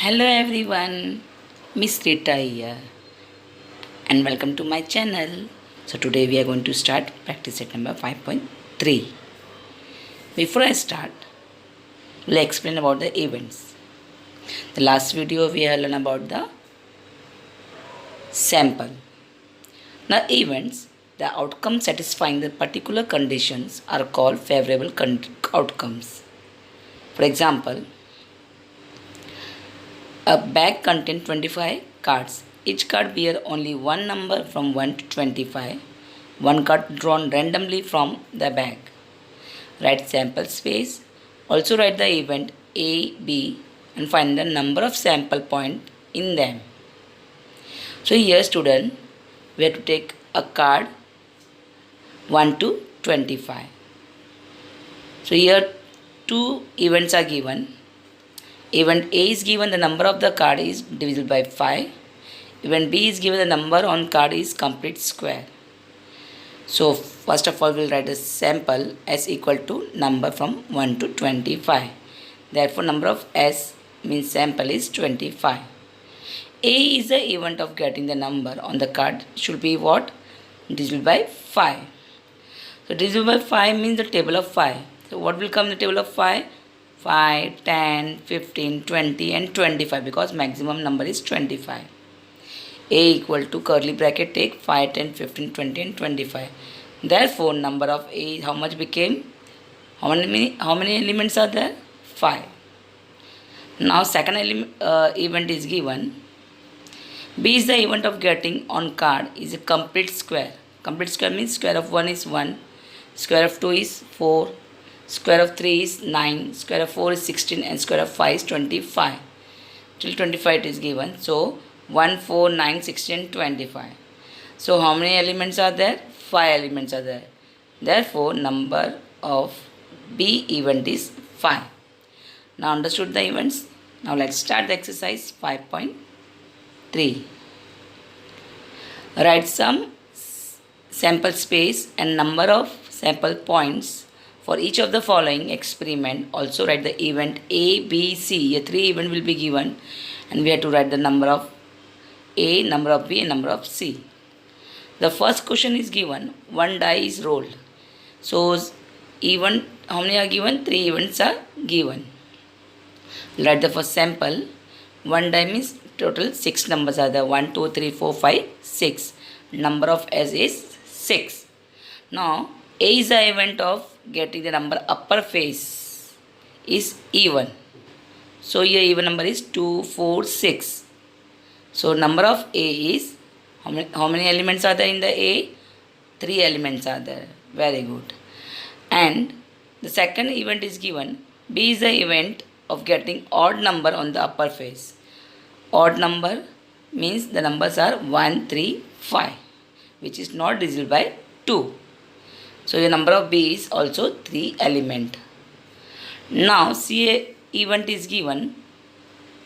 Hello everyone, Miss Rita here and welcome to my channel. So today we are going to start practice set number 5.3. Before I start, we'll explain about the events. The last video we have learned about the sample. Now events, the outcomes satisfying the particular conditions are called favorable outcomes. For example, a bag contains 25 cards. Each card bears only one number from 1 to 25. One card drawn randomly from the bag. Write sample space. Also write the event A, B and find the number of sample points in them. So here student, we have to take a card 1 to 25. So here two events are given. Event A is given the number of the card is divisible by 5. Event B is given the number on card is complete square. So first of all we will write a sample S equal to number from 1 to 25. Therefore number of S means sample is 25. A is the event of getting the number on the card should be what? Divisible by 5. So divisible by 5 means the table of 5. So what will come in the table of 5? 5, 10, 15, 20 and 25 because maximum number is 25. A equal to curly bracket take 5, 10, 15, 20 and 25. Therefore number of A how much became? How many elements are there? 5. Now second event is given. B is the event of getting on card is a complete square. Complete square means square of 1 is 1, square of 2 is 4, square of 3 is 9, square of 4 is 16 and square of 5 is 25. Till 25 it is given. So 1, 4, 9, 16, 25. So how many elements are there? 5 elements are there. Therefore number of B event is 5. Now understood the events? Now let's start the exercise 5.3. Write some sample space and number of sample points for each of the following experiment. Also write the event A, B, C. Here 3 events will be given and we have to write the number of A, number of B and number of C. The first question is given, one die is rolled. So event, how many are given? 3 events are given. Write the first sample. One die means total 6 numbers are there. 1, 2, 3, 4, 5, 6. Number of S is 6. Now A is the event of getting the number upper face is even. So here even number is 2, 4, 6. So number of A is, how many elements are there in the A? 3 elements are there. Very good. And the second event is given. B is the event of getting odd number on the upper face. Odd number means the numbers are 1, 3, 5 which is not divisible by 2. So the number of B is also 3 element. Now C event is given.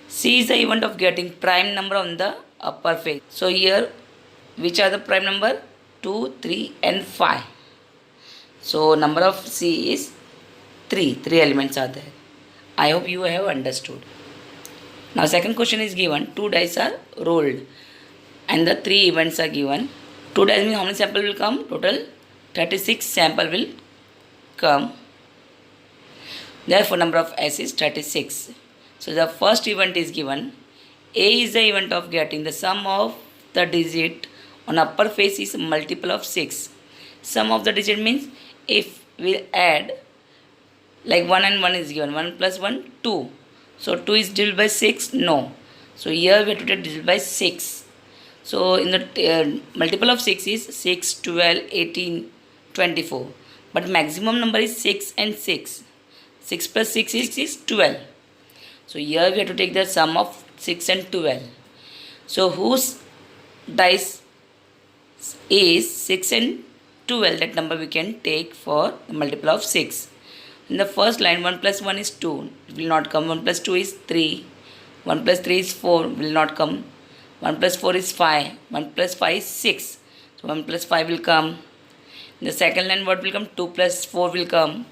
C is the event of getting prime number on the upper face. So here which are the prime number? 2, 3 and 5. So number of C is 3. 3 elements are there. I hope you have understood. Now second question is given. 2 dice are rolled and the 3 events are given. 2 dice means how many sample will come? Total 36 sample will come. Therefore number of S is 36. So the first event is given. A is the event of getting the sum of the digit on upper face is multiple of 6. Sum of the digit means if we add like 1 and 1 is given. 1 plus 1, 2. So 2 is divisible by 6? No. So here we have to take divisible by 6. So in the multiple of 6 is 6, 12, 18, 24. But maximum number is 6 and 6. 6 plus 6 is 12. So here we have to take the sum of 6 and 12. So whose dice is 6 and 12, that number we can take for the multiple of 6. In the first line 1 plus 1 is 2. It will not come. 1 plus 2 is 3. 1 plus 3 is 4. Will not come. 1 plus 4 is 5. 1 plus 5 is 6. So 1 plus 5 will come. In the second line what will come? 2 plus 4 will come.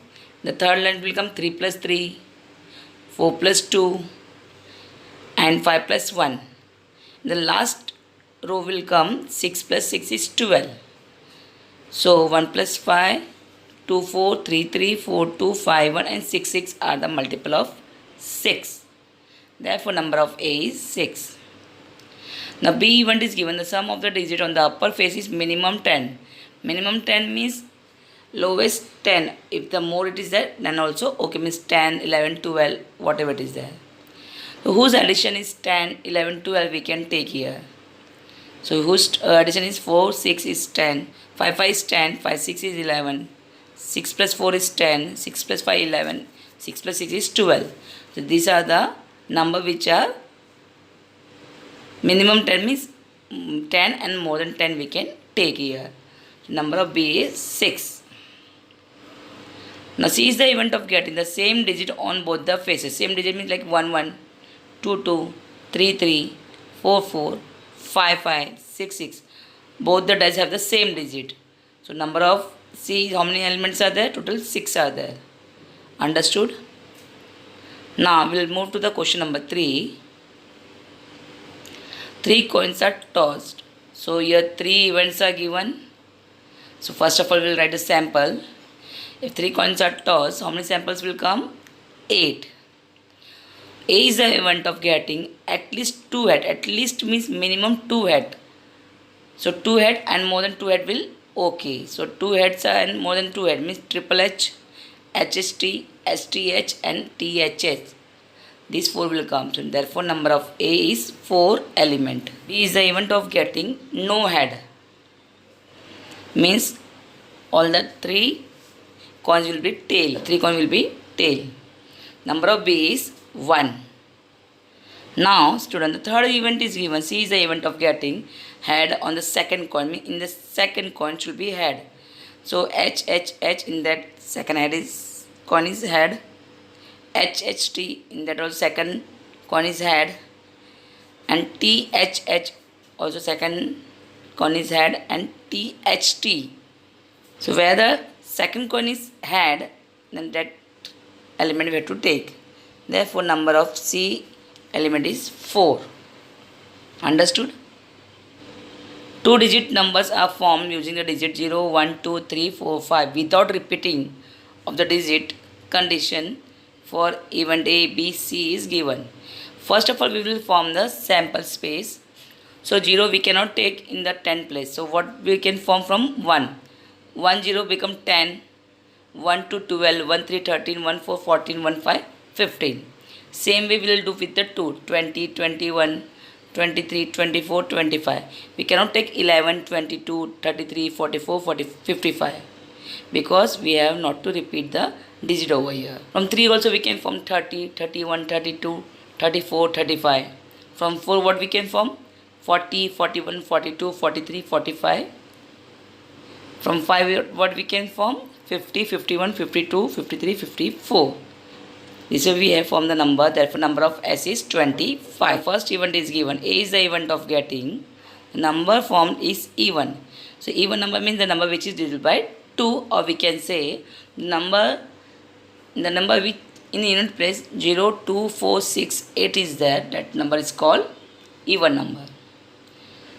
The third line will come 3 plus 3, 4 plus 2 and 5 plus 1. The last row will come 6 plus 6 is 12. So 1 plus 5, 2, 4, 3, 3, 4, 2, 5, 1 and 6, 6 are the multiple of 6. Therefore number of A is 6. Now B event is given. The sum of the digit on the upper face is minimum 10. Minimum 10 means lowest 10. If the more it is there, then also okay means 10, 11, 12, whatever it is there. So whose addition is 10, 11, 12 we can take here. So whose addition is 4, 6 is 10, 5, 5 is 10, 5, 6 is 11, 6 plus 4 is 10, 6 plus 5 11, 6 plus 6 is 12. So these are the number which are minimum 10 means 10 and more than 10 we can take here. So number of B is 6. Now C is the event of getting the same digit on both the faces. Same digit means like 1, 1, 2, 2, 3, 3, 4, 4, 5, 5, 6, 6. Both the dice have the same digit. So number of C, how many elements are there? Total 6 are there. Understood? Now we will move to the question number 3. 3 coins are tossed. So here 3 events are given. So first of all we will write a sample. If 3 coins are tossed, how many samples will come? 8. A is the event of getting at least 2 head. At least means minimum 2 head. So 2 head and more than 2 head will okay. So 2 heads are and more than 2 head means triple H, HST, STH and THH. These 4 will come. So therefore number of A is 4 element. B is the event of getting no head. Means all the 3 coins will be tail. 3 coins will be tail. Number of B is 1. Now student, the third event is given. C is the event of getting head on the second coin. In the second coin should be head. So H in that second head is coin is head. HHT in that also second coin is head. And THH also second coin is head and THT. So where the second coin is head, then that element we have to take. Therefore number of C element is 4. Understood? 2 digit numbers are formed using the digit 0, 1, 2, 3, 4, 5 without repeating of the digit condition for event A, B, C is given. First of all we will form the sample space. So 0 we cannot take in the 10 place. So what we can form from 1. 1 0 become 10, 1 2 12, 1 3 13, 1 4 14, 1 5 15. Same way we will do with the 2, 20, 21, 23, 24, 25. We cannot take 11, 22, 33, 44, 40, 55 because we have not to repeat the digit over here. From 3 also we can form 30, 31, 32, 34, 35. From 4 what we can form? 40, 41, 42, 43, 45. From 5 what we can form? 50, 51, 52, 53, 54. This way we have formed the number. Therefore number of S is 25. First event is given. A is the event of getting. The number formed is even. So even number means the number which is divided by 2, or we can say the number which in the unit place 0, 2, 4, 6, 8 is there. That number is called even number.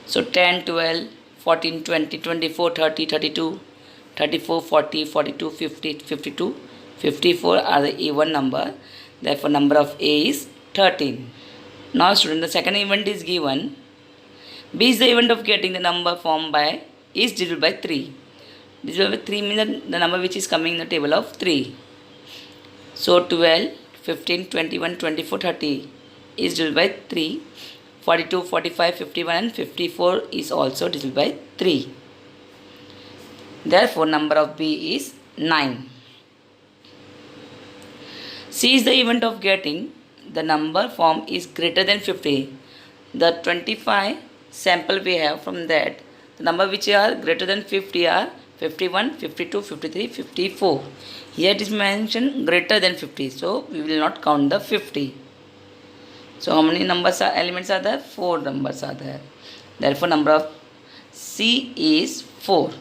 So 10, 12, 14, 20, 24, 30, 32, 34, 40, 42, 50, 52, 54 are the even number. Therefore number of A is 13. Now student, the second event is given. B is the event of getting the number formed by is divided by 3. Divided by 3 means the number which is coming in the table of 3. So 12, 15, 21, 24, 30 is divided by 3. 42, 45, 51 and 54 is also divided by 3. Therefore number of B is 9. C is the event of getting the number form is greater than 50. The 25 sample we have, from that the number which are greater than 50 are 51, 52, 53, 54. Here it is mentioned greater than 50. So we will not count the 50. So how many numbers are elements are there? 4 numbers are there. Therefore number of C is 4.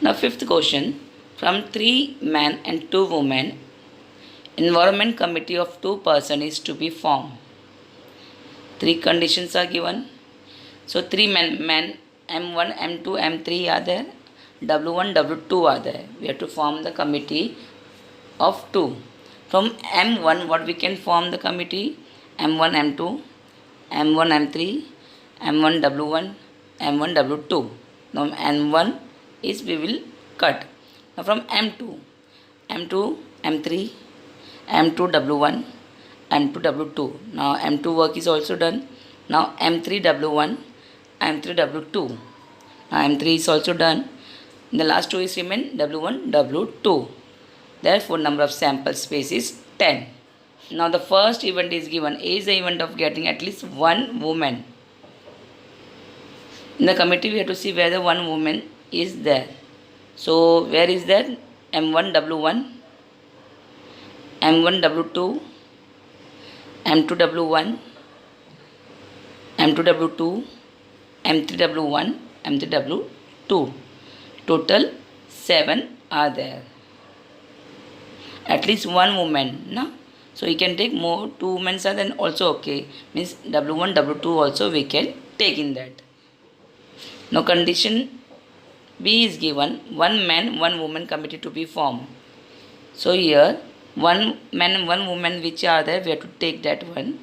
Now fifth question. From 3 men and 2 women, environment committee of 2 persons is to be formed. 3 conditions are given. So 3 men M1, M2, M3 are there. W1, W2 are there. We have to form the committee of 2. From M1, what we can form the committee? M1, M2, M1, M3, M1, W1, M1, W2. Now M1 is we will cut. Now from M2, M2, M3, M2, W1, M2, W2. Now M2 work is also done. Now M3, W1, M3, W2. Now M3 is also done. The last 2 is remain W1, W2. Therefore, number of sample space is 10. Now the first event is given. A is the event of getting at least one woman. In the committee, we have to see whether one woman is there. So where is that? M1, W1, M1, W2, M2, W1, M2, W2, M3, W1, M3, W2. Total 7 are there. At least one woman, no? So you can take more, 2 women are then also okay. Means W1, W2 also we can take in that. Now condition B is given. 1 man, 1 woman committee to be formed. So here 1 man, 1 woman which are there, we have to take that one.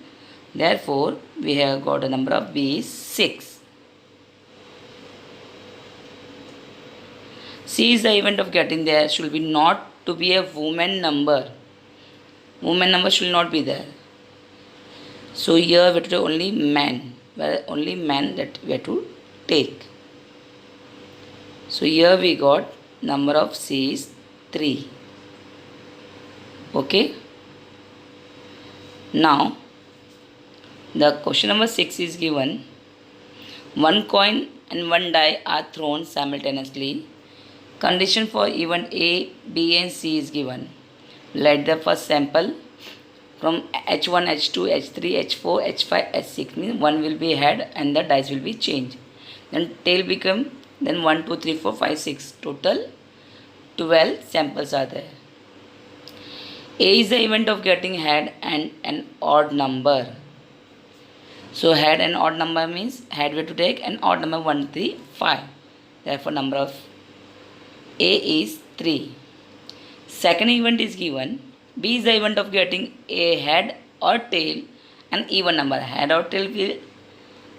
Therefore, we have got a number of B is 6. C is the event of getting there should be not to be a woman number. Woman number should not be there. So here we have to take only man. Where only man that we have to take. So here we got number of C is 3. Okay. Now the question number 6 is given. 1 coin and 1 die are thrown simultaneously. Condition for event A, B and C is given. Let the first sample from H1, H2, H3, H4, H5, H6 means 1 will be head and the dice will be changed. Then tail become, then 1, 2, 3, 4, 5, 6. Total 12 samples are there. A is the event of getting head and an odd number. So head and odd number means head we have to take and odd number 1, 3, 5. Therefore number of A is 3. Second event is given. B is the event of getting a head or tail and even number. Head or tail will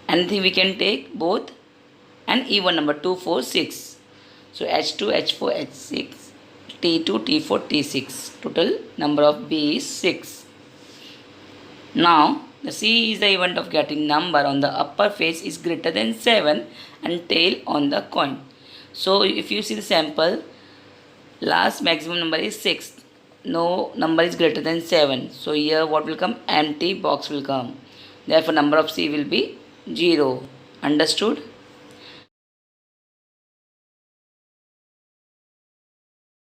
anything we can take both and even number 2, 4, 6. So H2, H4, H6, T2, T4, T6. Total number of B is 6. Now the C is the event of getting number on the upper face is greater than 7 and tail on the coin. So if you see the sample, last maximum number is 6. No number is greater than 7. So here what will come? Empty box will come. Therefore number of C will be 0. Understood?